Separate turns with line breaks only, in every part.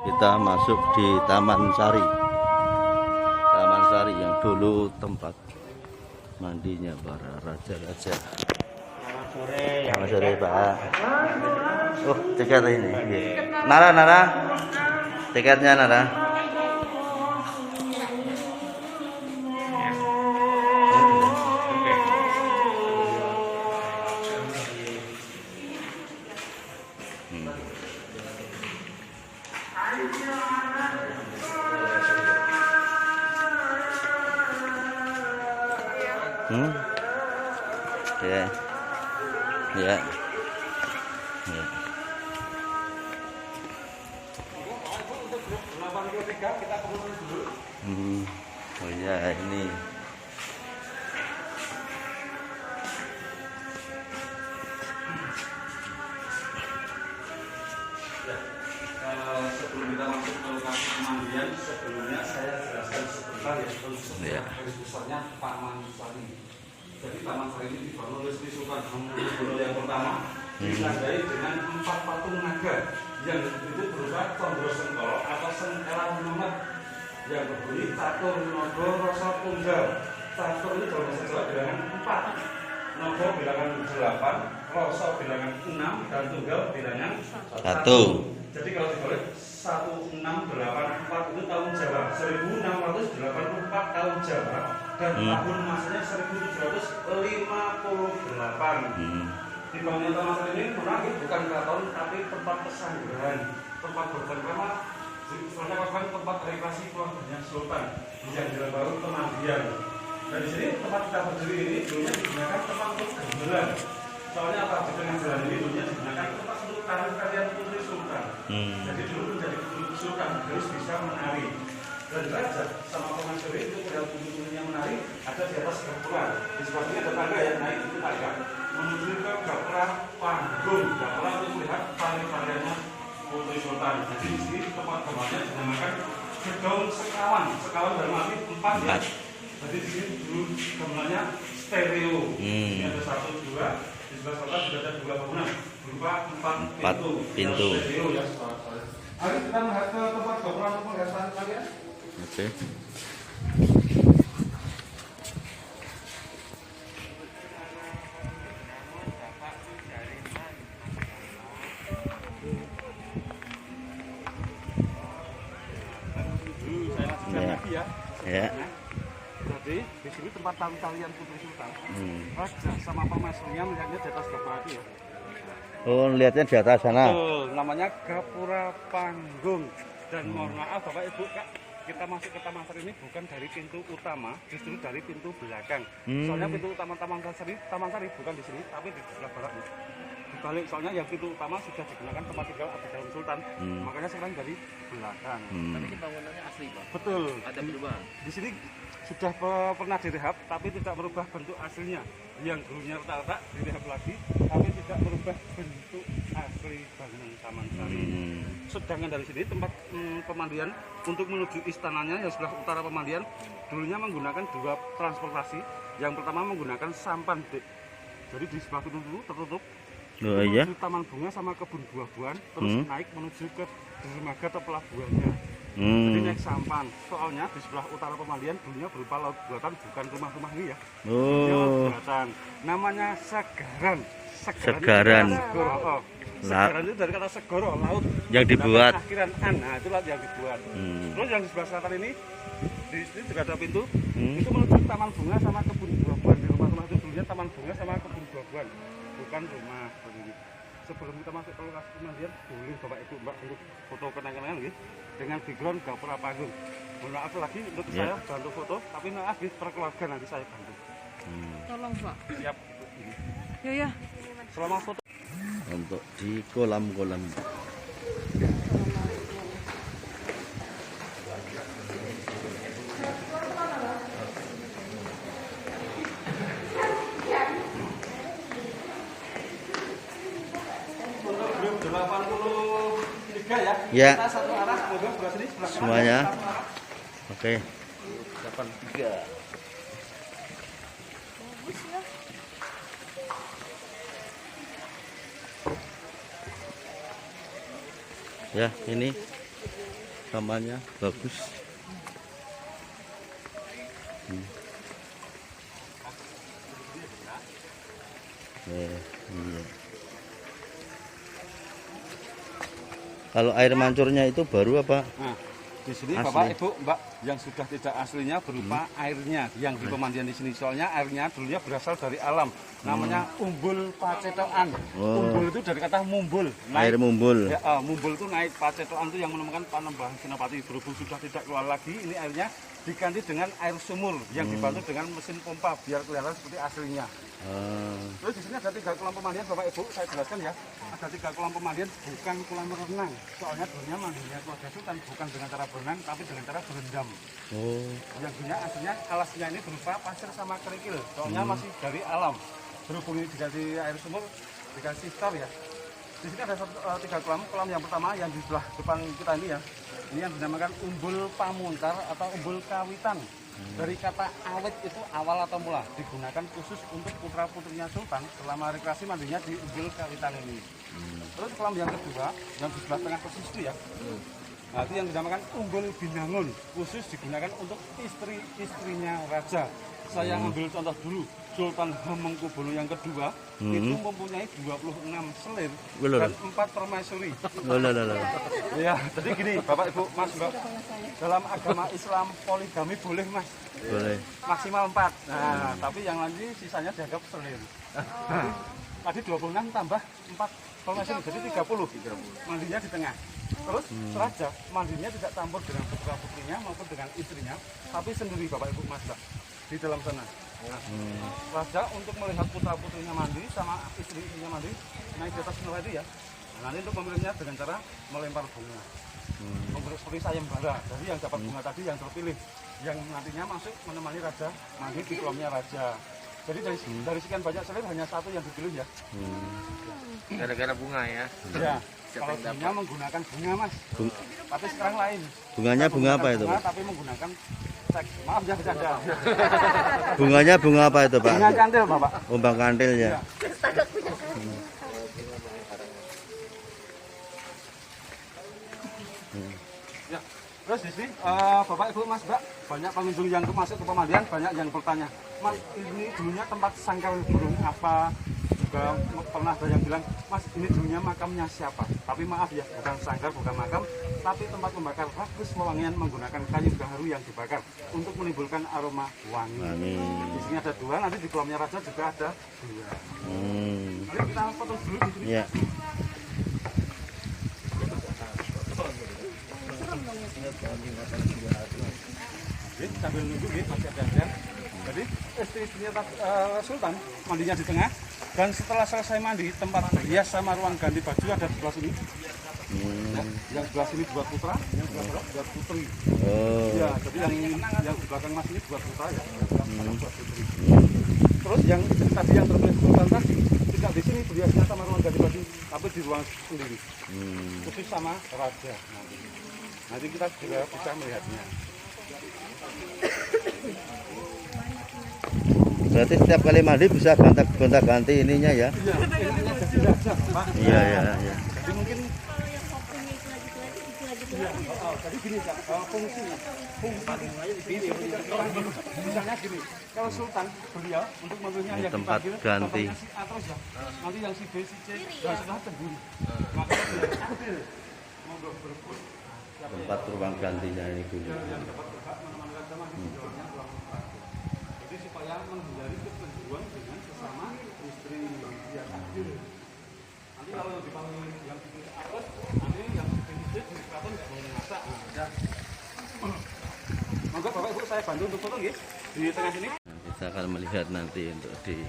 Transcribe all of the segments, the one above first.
Kita masuk di Taman Sari. Taman Sari yang dulu tempat mandinya para raja-raja. Selamat sore, Pak. Oh, tiket ini. Nara, Nara. Tiketnya, Nara. Ya. Ya. Ya. Oh ya, ini.
Sebelum kita masuk ke lokasi pemandian, sebelumnya saya jelaskan sebentar ya
Ya.
garis besarnya Taman Sari. Jadi Taman Sari ini dibangun oleh Sri Sultan Hamengkubuwono yang pertama, ditandai dengan 4 patung naga yang itu berupa Condro Sengkolo atau Sengkelan Nomor yang berbunyi Catur Nogo Rasa Tunggal. Catur ini dalam bahasa Jawa bilangan 4, Nogo bilangan 8, Rasa bilangan 6, dan Tunggal bilangan 1. Jadi kalau dibalik 1684 itu tahun Jawa, 1684 tahun Jawa, dan tahun masanya 1758. Dibangunnya Taman Sari ini menarik bukan keraton tapi tempat pesanggrahan, tempat bercengkrama, istilahnya kapan tempat rekreasi keluarganya Sultan yang jalan baru pemandian. Dan di sini tempat kita berdiri ini dulunya digunakan tempat untuk gamelan. Soalnya apa? Di tengah jalan ini dulunya digunakan tempat untuk tarian Putri Sultan. Jadi dulu menjadi Putri Sultan harus bisa menari. Dan raja sama pemasyuri itu pada putrinya menari ada di atas gapura. Di sebelah sini ada tangga yang naik itu tangga menuju ke gapura panggung. Gapura untuk melihat tari-tariannya Putri Sultan. Jadi di sini tempat gambarnya dinamakan gedung sekawan. Sekawan dalam arti 4 ya. Jadi di sini dulu gambarnya stereo. Ini ada 1, 2. Di sebelah selatan sudah ada 2 bangunan berupa 4 pintu. Stereo ya. Mari kita melihat ke tempat gapura untuk melihat kalian.
Oke.
Ya.
Ya.
Jadi di sini tempat tarian Putri Sultan. Raja sama pemasyurnya melihatnya di atas gapura itu ya.
Oh, lihatnya di atas sana.
Betul, namanya gapura panggung. Dan mohon maaf Bapak Ibu Kak, kita masuk ke Taman Sari ini bukan dari pintu utama, justru dari pintu belakang. Soalnya pintu utama Taman Sari bukan di sini, tapi di sebelah barat. Dibalik, soalnya yang pintu utama sudah digunakan tempat tinggal Abdul Sultan, makanya sekarang dari belakang.
Tapi ini bangunannya asli Pak?
Betul.
Ada perubahan?
Di sini sudah pernah direhab, tapi tidak merubah bentuk aslinya. Yang dulunya retak-retak direhab lagi, tapi tidak merubah bentuk asli bangunan Taman Sari. Sedangkan dari sini tempat pemandian untuk menuju istananya yang sebelah utara pemandian dulunya menggunakan 2 transportasi. Yang pertama menggunakan sampan dek. Jadi di sebelah pintu dulu tertutup.
Oh iya.
Menuju taman bunga sama kebun buah-buahan, terus naik menuju ke dermaga atau pelabuhannya. Jadi naik sampan. Soalnya di sebelah utara pemandian dulunya berupa laut buatan, bukan rumah-rumah ini ya.
Oh.
Buatan. Namanya Segaran.
Segaran.
Segaran itu dari kata segoro, laut
yang dibuat.
Akhiran an, nah itu laut yang dibuat. Terus yang di sebelah selatan ini, di sini juga ada pintu. Itu menuju taman bunga sama kebun buah-buahan. Di rumah-rumah itu dulunya taman bunga sama kebun buah-buahan, bukan rumah. Sebelum kita masuk ke lokasi pemandian, boleh Bapak Ibu Mbak untuk foto kenang-kenangan gitu, dengan background gapura panggung. Mohon maaf lagi untuk saya bantu foto, tapi nanti per keluarga nanti saya bantu.
Tolong Pak.
Siap.
Ya.
Selamat foto.
Untuk di kolam-kolam.
Grup 83 ya.
Ya.
Kita satu arah, semoga sebelah sini sebelah kanan.
Semuanya.
Satu arah.
Oke.
83.
Ya, ini Tamannya bagus. Iya. Kalau air mancurnya itu baru apa?
Nah, di sini
Asli.
Bapak Ibu Mbak yang sudah tidak aslinya berupa airnya yang di pemandian di sini, soalnya airnya dulunya berasal dari alam, namanya umbul pacetokan.
Oh.
Umbul itu dari kata mumbul,
Air mumbul.
Ya, mumbul itu naik, pacetokan itu yang menemukan Panembahan Senapati. Berhubung sudah tidak keluar lagi, ini airnya diganti dengan air sumur yang dibantu dengan mesin pompa biar kelihatan seperti aslinya. Terus di sini ada 3 kolam pemandian Bapak Ibu, saya jelaskan ya. Ada 3 kolam pemandian, bukan kolam renang. Soalnya dulunya mandinya keluarga Sultan bukan dengan cara berenang, tapi dengan cara berendam.
Oh.
Yang punya aslinya alasnya ini berupa pasir sama kerikil. Soalnya masih dari alam. Berhubung ini diganti air sumur, dikasih star ya. Di sini ada 3 kolam. Kolam yang pertama yang di sebelah depan kita ini ya. Ini yang dinamakan umbul pamuntar atau umbul kawitan. Dari kata awit itu awal atau mula, digunakan khusus untuk putra putrinya Sultan selama rekreasi mandinya di umbul kawitan ini. Terus kolam yang kedua yang di sebelah tengah persis itu ya. Nah, itu yang dinamakan umbul binangun, khusus digunakan untuk istri-istrinya raja. Saya ambil contoh dulu, Sultan Hamengkubuwono yang kedua itu mempunyai 26 selir dan 4 permaisuri. Ya, jadi gini Bapak Ibu Mas Mbak, dalam agama Islam poligami boleh Mas,
Boleh.
maksimal 4. Nah, tapi yang lain sisanya dianggap selir. Tadi 26 tambah 4 permaisuri, jadi 30. Mandinya di tengah. Terus raja mandinya tidak campur dengan putra putrinya maupun dengan istrinya, tapi sendiri Bapak Ibu Mas Mbak di dalam sana. Nah, raja untuk melihat putra putrinya mandi sama istri-istrinya mandi naik di atas menara itu ya. Nah, nanti untuk memilihnya dengan cara melempar bunga, memberi seperti sayembara. Jadi yang dapat bunga tadi yang terpilih, yang nantinya masuk menemani raja mandi di kolamnya raja. Jadi dari sekian banyak selir hanya 1 yang dipilih ya.
Gara-gara bunga ya.
Ya, kalau dulunya menggunakan bunga Mas. Tapi sekarang lain.
Bunganya bunga apa itu,
Bunga,
Pak?
tapi menggunakan seks. Maaf ya bercanda.
Bunganya bunga apa itu, Pak?
Bunga kantil Bapak.
Umbang kantil ya.
Ya. Terus di sini Bapak Ibu Mas Mbak, banyak pengunjung yang masuk ke pemandian, banyak yang bertanya, Mas ini dulunya tempat sangkal burung apa? Juga pernah ada yang bilang, Mas ini dulunya makamnya siapa? Tapi maaf ya, bukan sangkar, bukan makam, tapi tempat membakar ragus wewangian menggunakan kayu gaharu yang dibakar untuk menimbulkan aroma wangi. Di sini ada 2, nanti di kolamnya raja juga ada 2. Mari kita foto dulu di sini.
Ya.
Oke, sambil nunggu masih ada antrian. Jadi istri-istrinya Sultan mandinya di tengah, dan setelah selesai mandi tempat hias sama ruang ganti baju ada di sebelah sini. Ya, yang sebelah sini buat putra, yang sebelah sana buat putri. Ya, jadi yang di belakang Mas ini buat putra ya, yang buat putri. Terus yang tadi yang terpilih Sultan tadi tidak di sini berhiasnya sama ruang ganti baju, tapi di ruang sendiri. Khusus sama raja. Nanti kita juga bisa melihatnya.
Berarti setiap kali mandi bisa gonta-ganti ininya ya?
Iya, ini jadi raja, Pak.
Iya.
Jadi mungkin jadi gini Kak, fungsinya misalnya gini, kalau Sultan beliau untuk memilihnya
Ini
yang
tempat
dipanggil
ganti.
contohnya si A terus ya, nanti yang si B, si C dan setelah terburu, makanya dia ambil monggo berebut
Tempat ruang gantinya ini dulu.
yang dapat berhak menemani raja mandi di dalamnya ruang tempat. Jadi supaya menghindari kecemburuan dengan sesama istri yang adil. Nanti kalau yang dipanggil yang di atas, nanti yang di C di keraton nggak boleh masak. Monggo Bapak Ibu saya bantu untuk foto nggih di tengah sini.
Nah, kita akan melihat nanti untuk di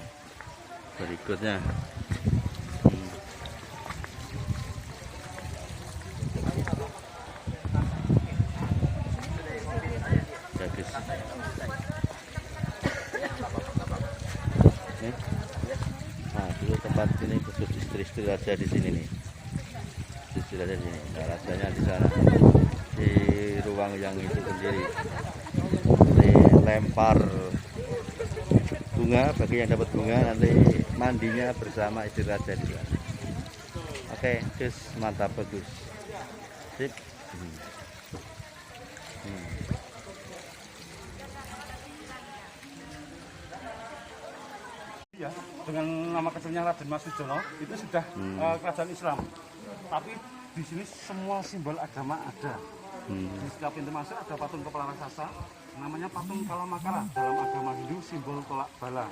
berikutnya. Bagus. Nih. Nah, dulu tempat ini khusus istri-istri raja di sini nih. Istri raja di sini. Nah, rajanya di sana. Di ruang yang itu sendiri. Lempar bunga, bagi yang dapat bunga nanti mandinya bersama istri raja di sana. Oke, Gus, mantap, bagus. Sip.
Ya, dengan nama kecilnya Raden Mas Wijono itu sudah kerajaan Islam. Tapi di sini semua simbol agama ada. Di setiap pintu masuk ada patung kepala raksasa, namanya patung Kalamakala. Dalam agama Hindu simbol tolak bala.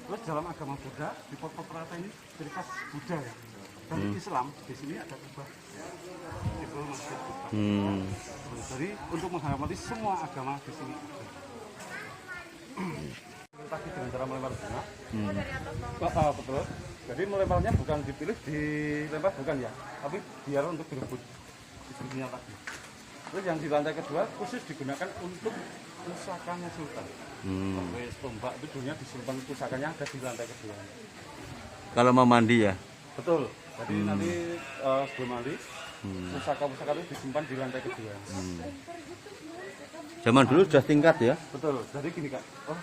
Terus dalam agama Buddha di pot-pot rata ini ciri khas Buddha ya. Dan di Islam di sini ada kubah simbol masjid Buddha. Jadi untuk menghormati semua agama di sini. Tadi dengan cara melempar bunga. Betul. Jadi melemparnya bukan dipilih dilempar bukan ya, tapi biar untuk direbut istrinya tadi. Terus yang di lantai kedua khusus digunakan untuk pusakanya Sultan. Sampai tombak itu dulunya disimpan pusakanya ada di lantai kedua.
Kalau mau mandi ya?
Betul. Jadi nanti sebelum mandi pusaka-pusaka itu disimpan di lantai kedua.
Zaman dulu sudah tingkat ya?
Betul. Jadi gini Kak, itu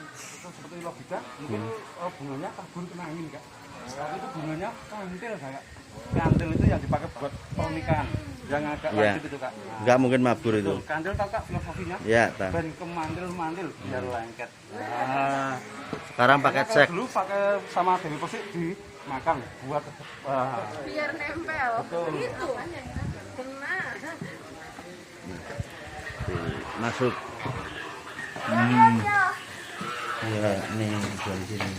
seperti logika, mungkin bunganya kabur kena angin Kak. Tapi itu bunganya kantil kayak. Kantil itu yang dipakai buat pernikahan, yang agak wajib itu Kak.
Enggak mungkin mabur itu.
Betul. Kantil tahu Kak filosofinya?
Ya, tahu.
Dan kemantil-mantil biar lengket.
Sekarang pakai cek.
Dulu pakai sama Dewi Persik dimakan buat
Biar nempel.
Betul.
Gitu. Kena.
Masuk. Ya, nih dari sini.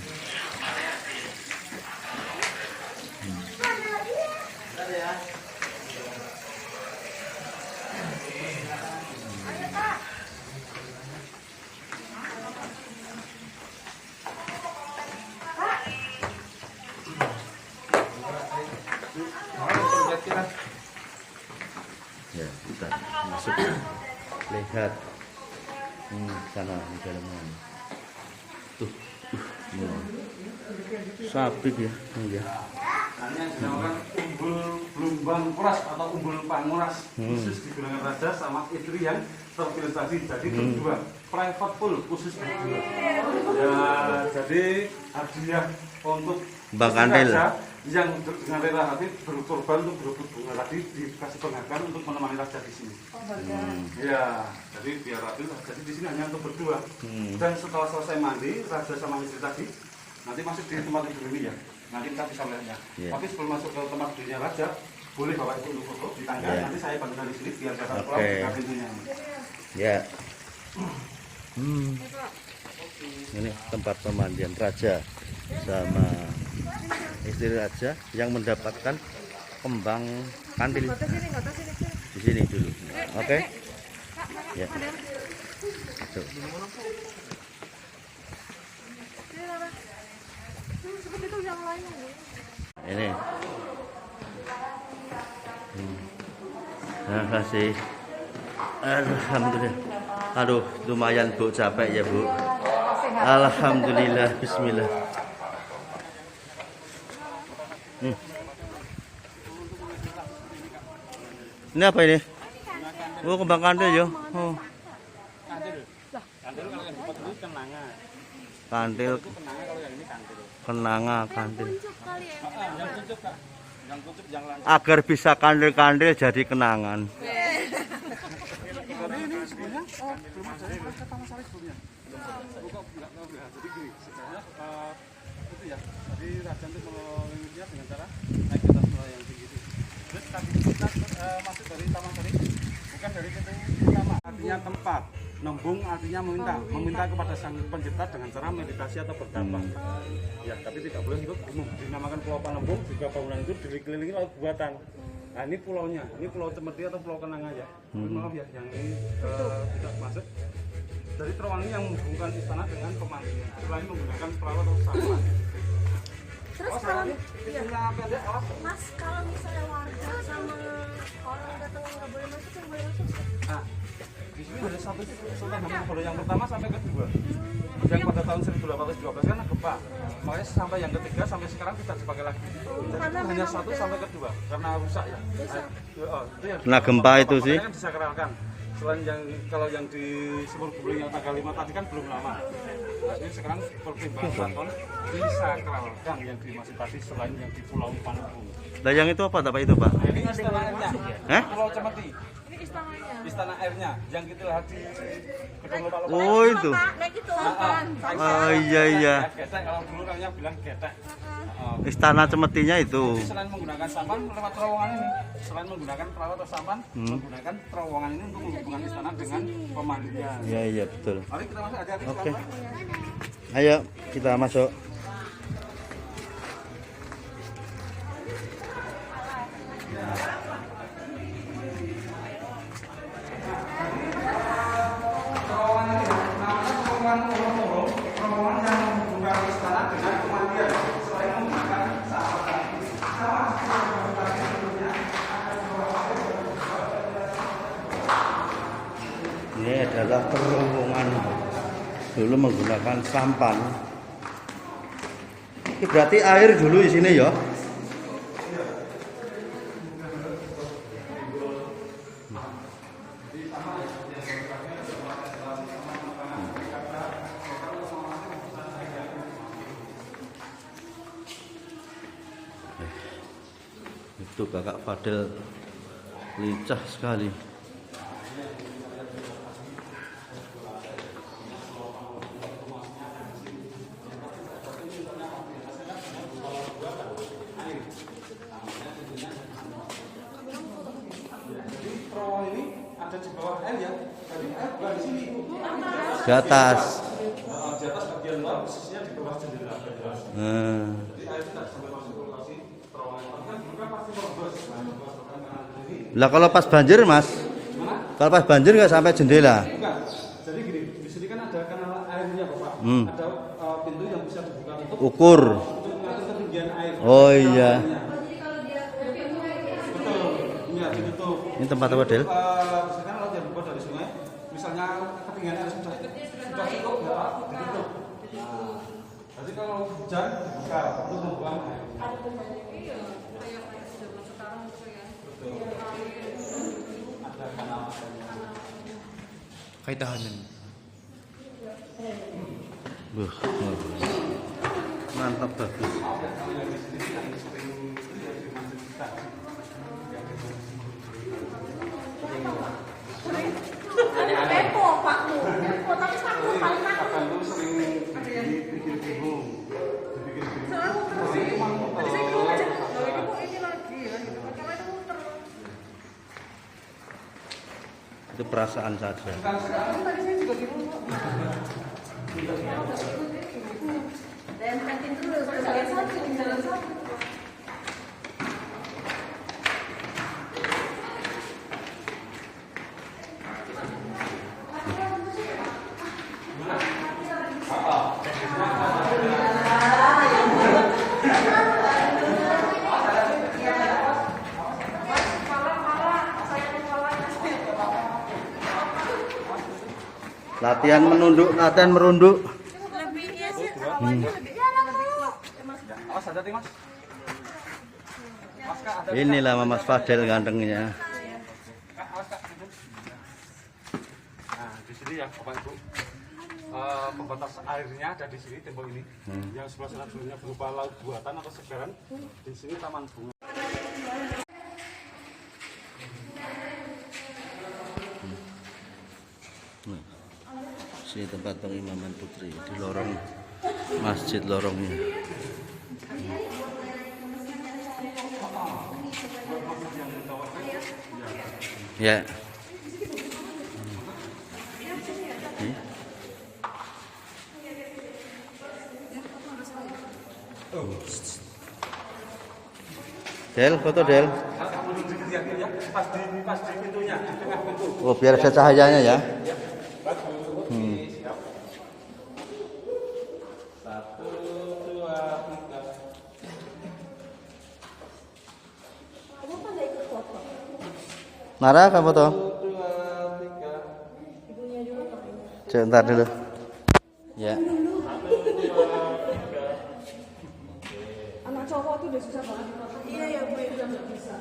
Ya, kita masuk. Lihat. Sana di dalamnya. Tuh. Sabit ya. Ya.
Hanya dinamakan umbul blumbang kuras atau umbul panguras khusus digunakan raja sama istri yang terpilih tadi. Jadi berdua, private pool khusus berdua. Ya, jadi hadiah untuk
Mbak Kantil
yang dengan rela hati berkorban untuk berebut bunga tadi dikasih penghargaan untuk menemani raja di sini. Ya, jadi biar rapi. Jadi di sini hanya untuk berdua. Dan setelah selesai mandi, raja sama istri tadi nanti masuk di tempat tidur ini ya. Nanti kita bisa melihatnya. Tapi sebelum masuk ke tempat tidurnya raja, boleh bawa itu untuk foto di tangga. Nanti saya bantukan di sini biar dapat pulang buka pintunya.
Ya. Ini tempat pemandian raja sama istri raja yang mendapatkan kembang kantil di sini dulu. Oke. Ya. Masuk.
Seperti itu yang lain.
Ini. Terima kasih. Alhamdulillah. Aduh, lumayan Bu, capek ya Bu. Alhamdulillah, bismillah. Ini apa ini? Oh, kembang kantil ya. Oh.
Kantil kalau yang dibuat itu kenanga.
Kantil,
Itu kenanga kalau yang ini kantil.
kenanga, kantil.
Yang kuncup Kak. Yang kuncup yang lancip.
Agar bisa kantil-kantil jadi kenangan.
Ini sebelumnya belum ada mereka Tamasari sebelumnya. Bukan enggak tahu ya. Jadi gini, sebenarnya itu ya. Jadi raja itu melewatinya dengan cara naik ke atas yang tinggi itu. Terus kaki kita masuk dari Tamasari bukan dari pintu utama. Artinya tempat. Nembung artinya meminta kepada sang pencipta dengan cara meditasi atau bertapa. Ya, tapi tidak boleh ikut umum. Dinamakan Pulau Panembung, juga bangunan itu dikelilingi laut buatan. Nah, ini pulaunya, ini Pulau Cemeti atau Pulau Kenanga ya. Maaf ya, yang ini tidak masuk. Dari terowongan yang menghubungkan istana dengan pemandian. Selain menggunakan perahu atau saluran.
Terus kalau
Pintunya pendek, awas.
Mas, kalau misalnya warga sama orang datang nggak boleh masuk, yang boleh masuk?
Nah, di sini ada satu Sultan Hamengkubuwono yang pertama sampai kedua. Yang pada tahun 1812 kan gempa. Makanya sampai yang ketiga sampai sekarang tidak dipakai lagi. Jadi itu hanya satu sampai kedua karena rusak ya. Itu yang
Kena gempa itu sih.
kan disakralkan. Selain yang kalau yang di Sumur yang tanggal 5 tadi kan belum lama. Nah, ini sekarang pertimbangan Keraton disakralkan yang di masjid tadi selain yang di Pulau Panembung.
Lah yang itu apa Pak itu Pak?
Ini istananya, Pulau Cemeti.
istananya.
Istana airnya yang kita lihat di gedung Lopa-Lopa.
Oh itu.
Naik itu.
Oh iya iya.
Getek, kalau dulu namanya bilang getek.
Istana Cemetinya itu.
Jadi selain menggunakan sampan lewat terowongan ini, selain menggunakan perahu atau sampan, menggunakan terowongan ini untuk menghubungkan istana dengan pemandian.
Iya iya betul.
Mari kita masuk, hati-hati.
Oke.
Selamat.
Ayo kita masuk.
Terowongan ini namanya terowongan Moro-Moro, terowongan yang menghubungkan istana dengan pemandian. Selain menggunakan sampan,
Ini adalah terowongan dulu menggunakan sampan. Ini berarti air dulu di sini ya? Itu kakak Fadel lincah sekali.
terowongan ini ada di bawah air ya. Jadi air bukan di sini.
Di atas.
Di atas bagian luar, posisinya di bawah jendela. Jadi air tidak sampai masuk ke lokasi terowongan. Kan dulu kan pasti merobos.
Lah kalau pas banjir mas, kalau pas banjir nggak sampai jendela.
Enggak. Jadi gini, di sini kan ada kanal airnya, Bapak. Ada pintu yang bisa dibuka untuk
Ukur.
mengatur ketinggian air.
Oh iya.
Betul. Iya, ditutup.
Ini tempat apa Del?
Misalkan laut yang dibuat dari sungai, misalnya ketinggian air sudah cukup, ya Pak, ditutup. Nah, jadi kalau hujan dibuka untuk membuang air. Ada kanal airnya.
Kayak tahanan.
Mantap bagus.
Tempo, Pak. Tempo, tapi satu paling aku.
Akan tuh sering dibikin bingung. Dibikin bingung.
Selalu terus sih. Tadi saya bilang aja, "Loh, ini kok ini lagi ya?" gitu. Karena itu muter.
Itu perasaan saja.
Kan sekarang
Tadi saya juga bingung kok.
Dan kantin dulu, jalan satu, jalan satu.
Latihan menunduk, latihan merunduk.
Lebih ya sih, awalnya lebih kuat.
awas hati-hati Mas. Mas Kak, ada
Inilah Mas Fadel gantengnya.
Kak, awas Kak. Nah, di sini ya Bapak Ibu. Pembatas airnya ada di sini tembok ini. Yang sebelah sana dulunya berupa laut buatan atau segaran. Di sini taman bunga.
Sini tempat pengimaman putri di lorong masjid lorongnya. Ya. Del, foto Del.
Kamu duduk ya, pas di pintunya, di tengah pintu.
Oh, biar ada cahayanya ya.
Siap. 1, 2, 3.
Kamu kan nggak ikut foto?
Nara, kamu foto?
2, 3.
Ibunya dulu katanya.
Sebentar dulu. Ya.
Anak cowok tuh udah susah banget.
Iya ya, Bu, udah nggak bisa.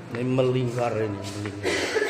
Ini melingkar ini, melingkar.